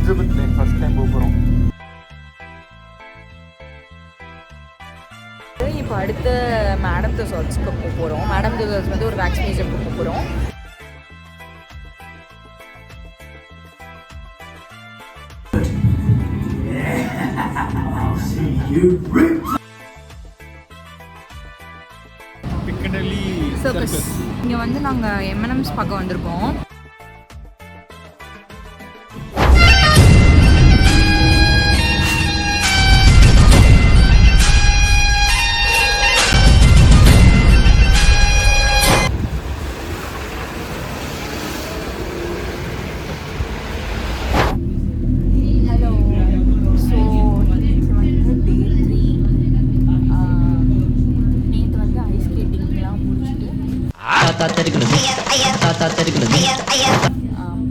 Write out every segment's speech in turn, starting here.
Elizabeth line first time போகிறோம். இப்போ அடுத்த மேடம் துசாட்ஸ்க்கு போக போகிறோம். மேடம் துசாட்ஸ் வந்து ஒரு வேக்ஸ் மியூசியம்க்கு போக போகிறோம். சர்க்கஸ் இங்கே வந்து நாங்கள் M&M's பார்க்க வந்திருக்கோம்.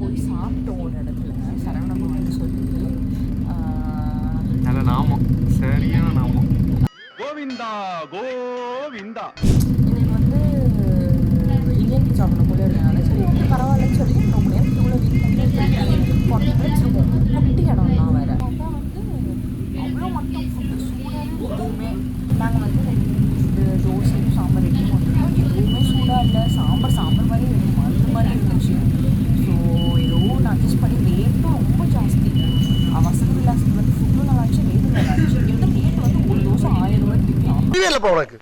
போய் சாப்பிட்டோம் ஒரு இடத்துல சரவணமா வந்து சொல்லிட்டு நல்ல நாமம், சரியான நாமம். கோவிந்தா கோவிந்தா. எனக்கு வந்து இந்தியன் டீ சாப்பிடணும் போல இருந்தனால சரி பரவாயில்லன்னு சொல்லி ரொம்ப நேரம் இவ்வளோ வீட்டில் 40 மினிட்ஸ் இருக்கும். குட்டி இடம் தான் வேறு. அப்போ வந்து அவ்வளோ மட்டும் ஃபுட்டு சூடாக எதுவுமே நாங்கள் வந்து தோசையும் சாம்பார் எடுத்து போட்டுருக்கோம். எதுவுமே சூடாக இல்லை. சாம்பார் மாதிரி மருந்து மாதிரி இருந்துச்சு. ஸோ ஏதோ நான் அட்ஜஸ்ட் பண்ணி ரேட்டும் ரொம்ப ஜாஸ்தி. வசதி விலாசத்துக்கு வந்து ஃபுட்டும் நல்லா இருந்துச்சு, ரேட்டும் நல்லா இருந்துச்சு. இங்கே வந்து ரேட் வந்து ஒரு தோசை 1000 ரூபாய்க்கு விற்கலாம். 1573.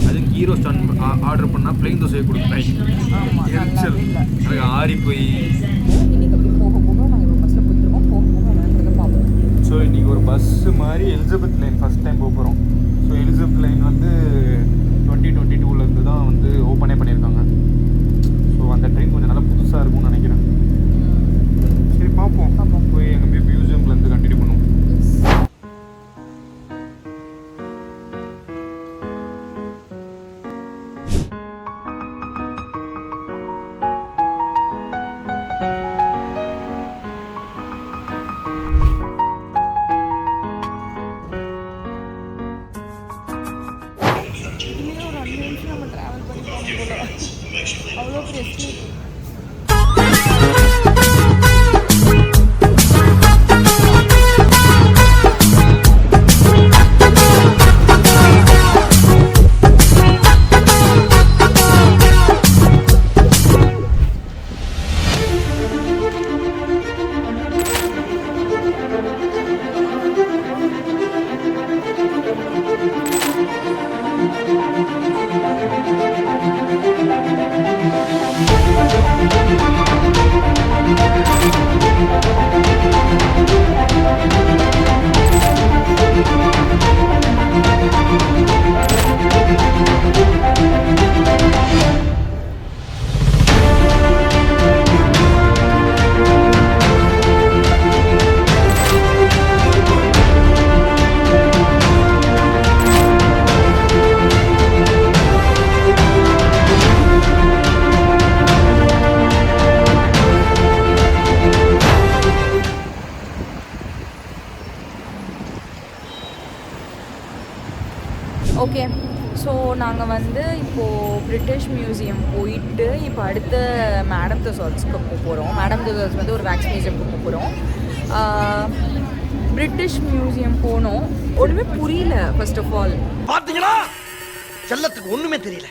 அது ஹீரோ ஸ்டாண்ட் ஆர்டர் பண்ணால் பிளெயின் தோசையை கொடுக்குறாங்க. ஆறி போய் இன்னைக்கு அப்படி போக போக நாங்கள் இப்போ பஸ்ஸில் போயிட்டுருக்கோம். போக போக என்னன்றதை பார்ப்போம். ஸோ இன்றைக்கி ஒரு பஸ்ஸு மாதிரி எலிசபெத் லைன் ஃபஸ்ட் டைம் போக போகிறோம். ஸோ எலிசபெத் லைன் வந்து 2022 தான் வந்து ஓப்பனே பண்ணியிருக்காங்க. ஸோ அந்த ட்ரெயின் கொஞ்சம் நல்லா புதுசாக இருக்கும்னு நினைக்கிறேன். சரி பார்ப்போம். போய் எங்கள் மியூசியம்லேருந்து கண்டினியூ பண்ணுவோம். இதுலேயே ஒரு 2 நிமிஷம் நம்ம ட்ராவல் பண்ணி போகணும் போல. அவ்வளோ பெரிய ஸ்ட்ரீட். ஓகே, ஸோ நாங்கள் வந்து இப்போது பிரிட்டிஷ் மியூசியம் போயிட்டு இப்போ அடுத்த மேடம் துசாட்ஸ்க்கு போக போகிறோம். மேடம் துசாட்ஸ் வந்து ஒரு வேக்ஸ் மியூசியம்க்கு போக போகிறோம். பிரிட்டிஷ் மியூசியம் போனோம். ஒன்றுமே புரியல. ஃபர்ஸ்ட் ஆஃப் ஆல் பார்த்தீங்களா, செல்லத்துக்கு ஒன்றுமே தெரியல.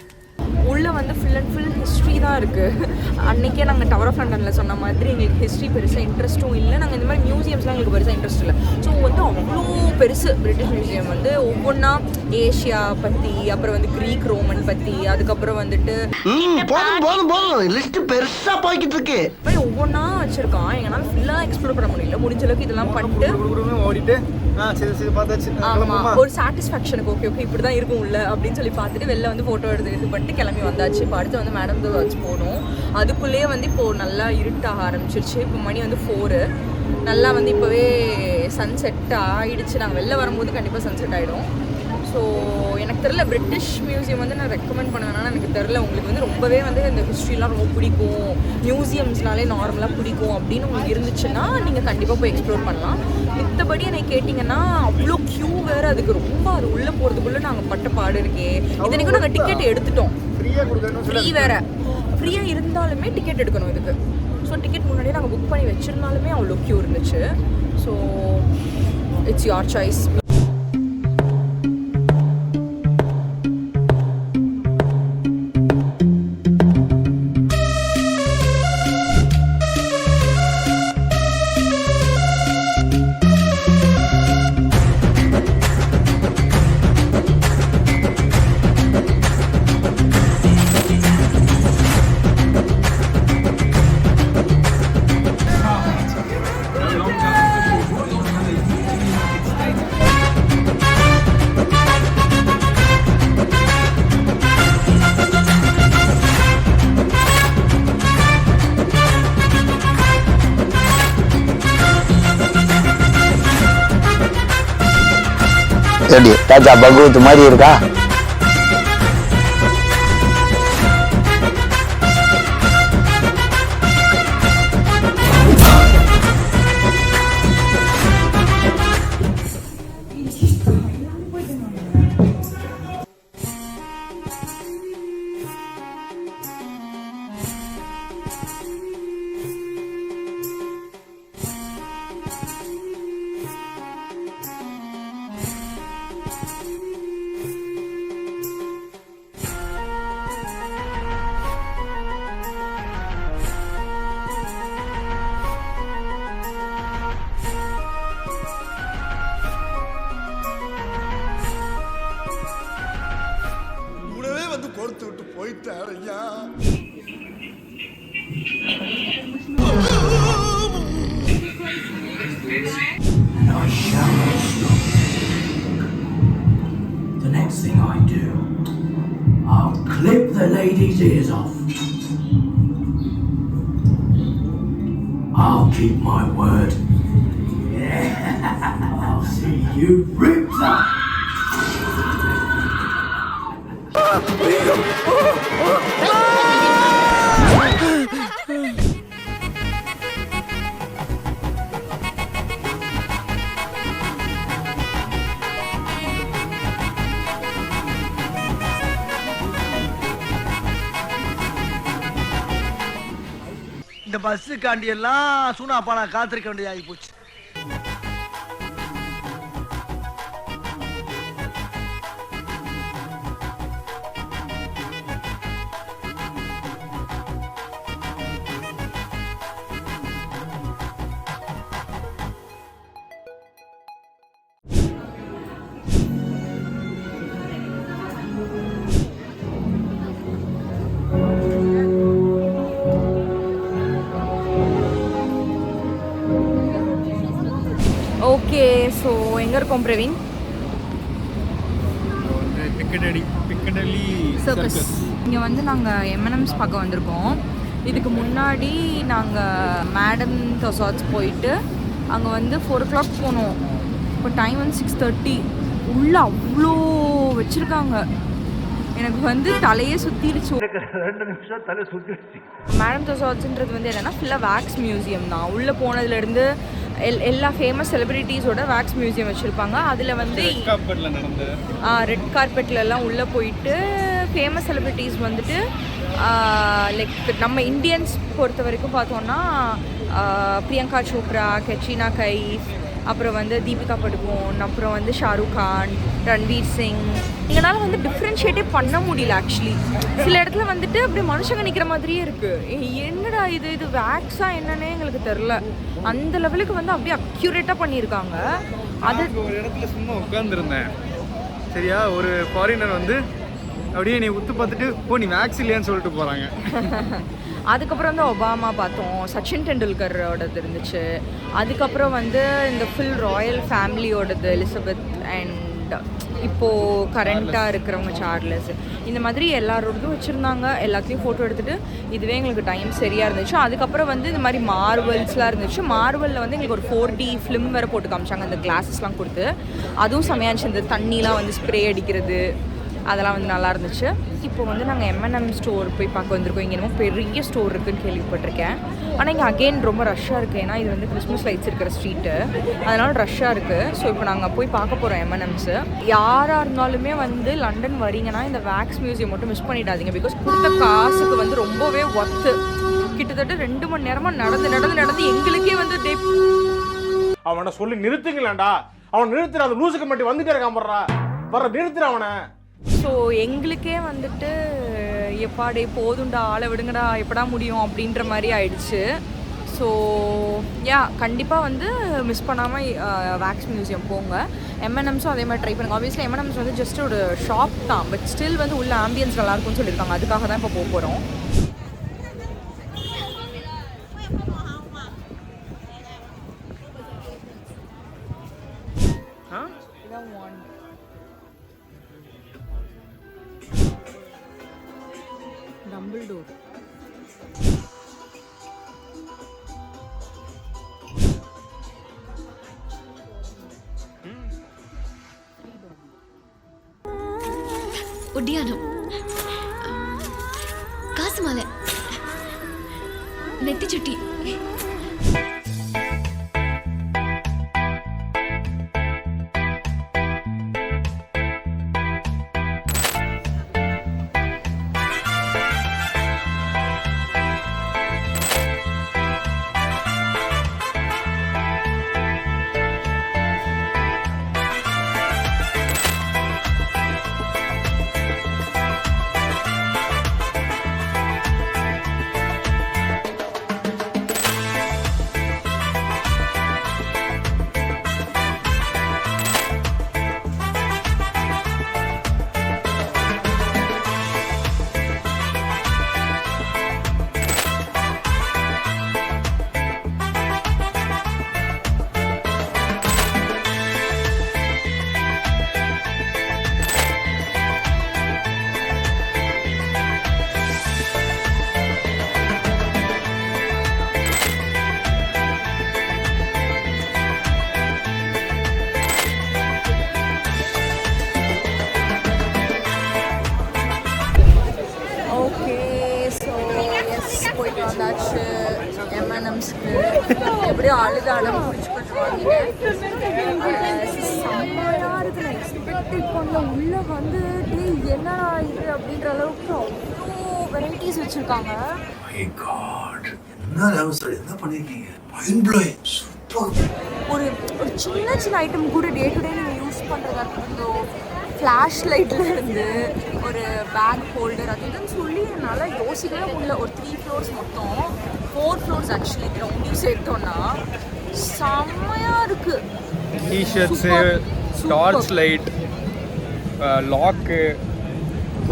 உள்ளே வந்து ஃபுல் அண்ட் ஃபுல் ஹிஸ்ட்ரி தான் இருக்குது. அன்றைக்கே நாங்கள் டவர் ஆஃப் லண்டனில் சொன்ன மாதிரி எங்களுக்கு ஹிஸ்ட்ரி பெருசாக இன்ட்ரெஸ்ட்டும் இல்லை. நாங்கள் இந்த மாதிரி மியூசியம்ஸ்லாம் எங்களுக்கு பெருசாக இன்ட்ரெஸ்ட் இல்லை. ஸோ வந்து அவ்வளோ பெருசு பிரிட்டிஷ் மியூசியம் வந்து ஒவ்வொன்றா ஏஷியா பற்றி, அப்புறம் வந்து க்ரீக் ரோமன் பற்றி, அதுக்கப்புறம் வந்துட்டு போதும் லிஸ்ட் பெருசாக போய்கிட்டு இருக்கு. ஒவ்வொன்றா வச்சுருக்கான். எங்களால் ஃபுல்லாக எக்ஸ்ப்ளோர் பண்ண முடியல. முடிஞ்ச அளவுக்கு இதெல்லாம் பண்ணிட்டு ஓடிட்டு ஆமாம் ஒரு சாட்டிஸ்ஃபேக்ஷனுக்கு ஓகே இப்படி தான் இருக்கும் உள்ள அப்படின்னு சொல்லி பார்த்துட்டு வெளில வந்து ஃபோட்டோ எடுத்து இது பண்ணிட்டு கிளம்பி வந்தாச்சு. இப்போ அடுத்து வந்து மேடம் துசாட்ஸ் போகணும். அதுக்குள்ளேயே வந்து இப்போது நல்லா இருட்டாக ஆரம்பிச்சிருச்சு. இப்போ மணி வந்து 4. நல்லா வந்து இப்போவே சன்செட் ஆகிடுச்சு. நாங்கள் வெளில வரும்போது கண்டிப்பாக சன்செட் ஆகிடும். ஸோ எனக்கு தெரில பிரிட்டிஷ் மியூசியம் வந்து நான் ரெக்கமெண்ட் பண்ணுவேன்னா எனக்கு தெரில. உங்களுக்கு வந்து ரொம்பவே வந்து இந்த ஹிஸ்ட்ரிலாம் ரொம்ப பிடிக்கும், மியூசியம்ஸ்னாலே நார்மலாக பிடிக்கும் அப்படின்னு உங்களுக்கு இருந்துச்சுன்னா நீங்கள் கண்டிப்பாக போய் எக்ஸ்ப்ளோர் பண்ணலாம். மித்தபடி என்னை கேட்டிங்கன்னா அவ்வளோ க்யூ வேறு. அதுக்கு ரொம்ப அது உள்ளே போகிறதுக்குள்ளே நாங்கள் பட்ட பாடு இருக்கே. இத்தனைக்கும் நாங்கள் டிக்கெட் எடுத்துட்டோம். ஃப்ரீ வேறு. ஃப்ரீயாக இருந்தாலுமே டிக்கெட் எடுக்கணும் இதுக்கு. ஸோ டிக்கெட் முன்னாடியே நாங்கள் புக் பண்ணி வச்சுருந்தாலுமே அவ்வளோ க்யூ இருந்துச்சு. So it's your choice. எப்படி ராஜா பகவத் மாதிரி இருக்கா? கொடுத்து விட்டு போயிட்டார் ஐயா. The next thing I do, I'll clip the lady's ears off. I'll keep my word. I'll see you rip that. இந்த பஸ்ஸுக்காண்டி எல்லாம் சூனாப்பா நான் காத்திருக்க வேண்டியதாகி போச்சு. ஓகே, ஸோ எங்கே இருக்கோம் பிரவீன்? பிக்கடலி சர்க்கஸ். இங்கே வந்து நாங்கள் M&M's பார்க்க வந்திருக்கோம். இதுக்கு முன்னாடி நாங்கள் மேடம் தோசாட்ஸ் போயிட்டு அங்கே வந்து 4 o'clock போனோம். இப்போ டைம் வந்து 6:30. உள்ளே அவ்வளோ வச்சுருக்காங்க. எனக்கு வந்து தலையே சுற்றிடுச்சு. 2 நிமிஷம் தலை சுற்றிடுச்சு. மேடம் தோசாட்ஸ்ன்றது வந்து என்னென்னா ஃபுல்லாக வேக்ஸ் மியூசியம் தான். உள்ளே போனதுலேருந்து எல்லா ஃபேமஸ் செலிபிரிட்டிஸோட வேக்ஸ் மியூசியம் வச்சுருப்பாங்க. அதில் வந்து ரெட் கார்பெட்லலாம் உள்ளே போயிட்டு ஃபேமஸ் செலிபிரிட்டிஸ் வந்துட்டு லைக் நம்ம இந்தியன்ஸ் பொறுத்த வரைக்கும் பார்த்தோன்னா பிரியங்கா சோப்ரா, கெட்ரினா கைஃப், அப்புறம் வந்து தீபிகா படுகோன், அப்புறம் வந்து ஷாருக் கான், ரன்வீர் சிங். எங்களால் வந்து டிஃப்ரென்ஷியேட்டே பண்ண முடியல ஆக்சுவலி. சில இடத்துல வந்துட்டு அப்படியே மனுஷங்க நிற்கிற மாதிரியே இருக்குது. என்னடா இது வேக்ஸா என்னன்னே எங்களுக்கு தெரில. அந்த லெவலுக்கு வந்து அப்படியே அக்யூரேட்டாக பண்ணியிருக்காங்க. அது ஒரு இடத்துல சும்மா உட்காந்துருந்தேன். சரியா, ஒரு ஃபாரினர் வந்து அப்படியே நீ உத்து பார்த்துட்டு நீ வேக்ஸ் இல்லையான்னு சொல்லிட்டு போகிறாங்க. அதுக்கப்புறம் வந்து ஒபாமா பார்த்தோம், சச்சின் டெண்டுல்கரோடது இருந்துச்சு. அதுக்கப்புறம் வந்து இந்த ஃபுல் ராயல் ஃபேமிலியோடது, எலிசபெத் அண்ட் இப்போது கரண்ட்டாக இருக்கிறவங்க சார்லஸ், இந்த மாதிரி எல்லாரோடதும் வச்சுருந்தாங்க. எல்லாத்தையும் ஃபோட்டோ எடுத்துகிட்டு இதுவே எங்களுக்கு டைம் சரியாக இருந்துச்சு. அதுக்கப்புறம் வந்து இந்த மாதிரி மார்வல்ஸ்லாம் இருந்துச்சு. மார்வலில் வந்து எங்களுக்கு ஒரு 4D ஃபிலிம் வேறு போட்டு காமிச்சாங்க, அந்த கிளாஸஸ்லாம் கொடுத்து. அதுவும் செமையாக இருந்துச்சு. இந்த தண்ணிலாம் வந்து ஸ்ப்ரே அடிக்கிறது, அதெல்லாம் வந்து நல்லா இருந்துச்சு. இப்போ வந்து நாங்கள் M&M ஸ்டோர் போய் பார்க்க வந்திருக்கோம். இங்கே என்னமோ பெரிய ஸ்டோர் இருக்குதுன்னு கேள்விப்பட்டிருக்கேன். ஆனால் இங்கே அகெயின் ரொம்ப ரஷ்ஷாக இருக்குது. ஏன்னா இது வந்து கிறிஸ்மஸ் லைட்ஸ் இருக்கிற ஸ்ட்ரீட்டு, அதனால் ரஷ்ஷாக இருக்குது. ஸோ இப்போ நாங்கள் போய் பார்க்க போகிறோம் M&M's. யாராக இருந்தாலுமே வந்து லண்டன் வரீங்கன்னா இந்த வேக்ஸ் மியூசியம் மட்டும் மிஸ் பண்ணிடாதீங்க. பிகாஸ் கொடுத்த காசுக்கு வந்து ரொம்பவே ஒர்த்து. கிட்டத்தட்ட 2 மணி நேரமாக நடந்து எங்களுக்கே வந்து அவனை சொல்லி நிறுத்துங்களேன்டா. அவன் நிறுத்துற அந்த லூசுக்கு மட்டும் வந்துட்டே இருக்கான் போடுறா. வர நிறுத்துற அவனை. ஸோ எங்களுக்கே வந்துட்டு எப்பாடே போதுண்டா, ஆளை விடுங்கடா, எப்படா முடியும் அப்படின்ற மாதிரி ஆயிடுச்சு. ஸோ கண்டிப்பாக வந்து மிஸ் பண்ணாமல் வேக்ஸ் மியூசியம் போங்க. M&Mஸும் அதே மாதிரி ட்ரை பண்ணுங்கள். ஆப்வியஸ்லி M&M's வந்து ஜஸ்ட் ஒரு ஷாப் தான், பட் ஸ்டில் வந்து உள்ள ஆம்பியன்ஸ் நல்லாயிருக்கும்னு சொல்லியிருக்காங்க. அதுக்காக தான் இப்போ போக போகிறோம். டம்பிள்டோர். ஒட்டியானம், காசு மாலை, நெத்தி சுட்டி. போயிட்டு வந்தாச்சு M&M'ஸ்க்கு. எப்படியோ அழுதாடம் பிடிச்சி கொஞ்சம் வாங்கினேன். செம்மையாக இருக்குது. நான் எக்ஸ்பெக்ட் பண்ண உள்ளே வந்து என்னடா இது அப்படின்ற அளவுக்கு அவ்வளோ வெரைட்டிஸ் வச்சுருக்காங்க. ஒரு ஒரு சின்ன ஐட்டம் கூட டே டு டே நீங்கள் யூஸ் பண்ணுறதா இருக்கட்டும், ஃப்ளாஷ் லைட்டில் இருந்து ஒரு பேக் ஹோல்டர் அது இதுன்னு சொல்லி என்னால் யோசிக்கவே முடியல. ஒரு 3 floors மொத்தம், 4 floors ஆக்சுவலி கிரவுண்டையும் சேர்த்தோன்னா செம்மையாக இருக்குது. டிஷர்ட்ஸு, டார்ச் லைட், லாக்கு,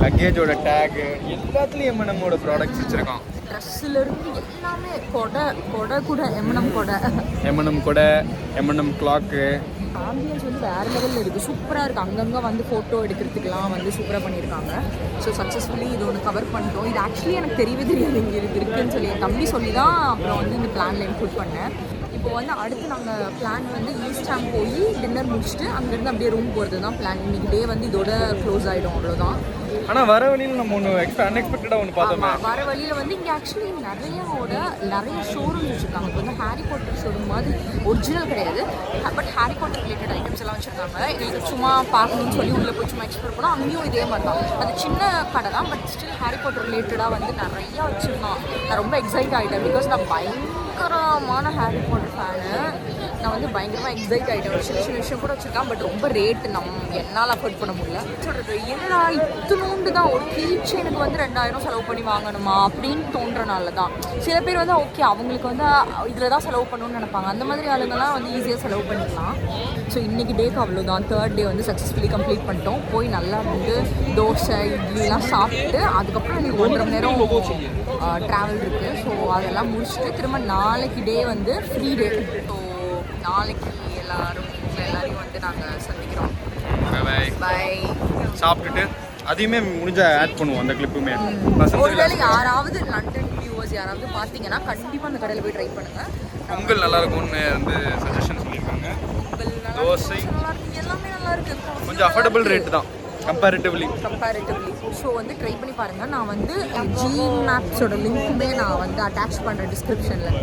லக்கேஜோட டேகு எல்லாத்துலேயும் M&M'ோட ப்ராடக்ட்ஸ் வச்சுருக்கான். ட்ரெஸ்ஸில் இருந்து எல்லாமே கொடை கூட M&M கொடை, M&M கிளாக்கு. ஆம்பியன்ஸ் வந்து வேறு லெவலில் இருக்குது. சூப்பராக இருக்குது. அங்கங்கே வந்து ஃபோட்டோ எடுக்கிறதுக்கெலாம் வந்து சூப்பராக பண்ணியிருக்காங்க. ஸோ சக்ஸஸ்ஃபுல்லி இது ஒன்று கவர் பண்ணிட்டோம். இது ஆக்சுவலி எனக்கு தெரியவே தெரியாது இங்கே இருக்குதுன்னு சொல்லி. என் தம்பி சொல்லி தான் அப்புறம் வந்து இந்த பிளானில் இன்க்ளூட் பண்ணேன். இப்போ வந்து அடுத்து நாங்கள் பிளான் வந்து ஈஸ்ட் ஹாம் போய் டின்னர் முடிச்சுட்டு அங்கேருந்து அப்படியே ரூம் போகிறது தான் பிளான். இன்றைக்கி டே வந்து இதோட க்ளோஸ் ஆகிடும், அவ்வளோதான். ஆனால் வர வழியில் நம்ம ஒன்று அன்எக்ஸ்பெக்டடாக ஒன்று பார்த்தோமே. வர வழியில் வந்து இங்கே ஆக்சுவலி நிறைய ஷோரூம்ஸ் வச்சுருக்காங்க. இப்போ வந்து ஹாரி பாட்டர் ஷோரூம் மாதிரி ஒரிஜினல் கிடையாது, but Harry Potter related items எல்லாம் வச்சுருக்காங்க. எங்களுக்கு சும்மா பார்க்கணும்னு சொல்லி உள்ளே போய் சும்மா எக்ஸ்ப்ளோர் பண்ணோம். அங்கேயும் இதே மாதிரி தான், அது சின்ன கடை தான், பட் ஸ்டில் ஹாரி பாட்டர் ரிலேட்டடாக வந்து நிறையா வச்சுருந்தான். நான் ரொம்ப எக்ஸைட் ஆகிட்டேன். பிகாஸ் நான் பயங்கரமான ஹாரி பாட்டர் ஃபேனு. நான் வந்து பயங்கரமாக எக்ஸைட் ஆகிட்டேன். ஒரு சின்ன விஷயம் கூட வச்சுருக்கான், பட் ரொம்ப ரேட்டு என்னால் அஃபோர்ட் பண்ண முடியல. சொல்கிறது என்னடா இத்தினோண்டு தான் ஒரு கீச் எனக்கு வந்து 2000 செலவு பண்ணி வாங்கணுமா அப்படின்னு தோன்றனால தான். சில பேர் வந்து ஓகே அவங்களுக்கு வந்து இதில் தான் செலவு பண்ணணும்னு நினைப்பாங்க. அந்த மாதிரி ஆளுங்கள்லாம் வந்து ஈஸியாக செலவு பண்ணிக்கலாம். ஸோ இன்றைக்கி டேக்கு அவ்வளோதான். 3rd டே வந்து சக்ஸஸ்ஃபுல்லி கம்ப்ளீட் பண்ணிட்டோம். போய் நல்லா வந்து தோசை இட்லிலாம் சாப்பிட்டு அதுக்கப்புறம் எனக்கு 1.5 மணி நேரம் ட்ராவல் இருக்குது. ஸோ அதெல்லாம் முடிச்சுட்டு திரும்ப நாளைக்கு டே வந்து ஃப்ரீ டே. ஸோ நாளைக்கு எல்லாரையும் வந்து நாங்கள் சந்திக்கிறோம். பை. சாப்பிட்டுட்டு அதையுமே முடிஞ்ச ஆட் பண்ணுவோம் அந்த கிளிப்புமே. ஒருவேளை யாராவது லண்டன் வியூவர்ஸ் யாராவது பார்த்தீங்கன்னா கண்டிப்பாக அந்த கடையில் போய் ட்ரை பண்ணுங்கள். பொங்கல் நல்லா இருக்கும்னு வந்து சஜஷன் சொல்லியிருக்காங்க. தோசை நல்லா இருக்கு, எல்லாமே நல்லா இருக்கு. கொஞ்சம் அஃபோர்டபுள் ரேட்டு தான். கம்பேரிட்டிவ்லி. ஸோ வந்து ட்ரை பண்ணி பாருங்கள். நான் வந்து ஜி மேப்ஸோட லிங்க்குமே நான் வந்து அட்டாச் பண்ணுறேன் டிஸ்கிரிப்ஷனில்.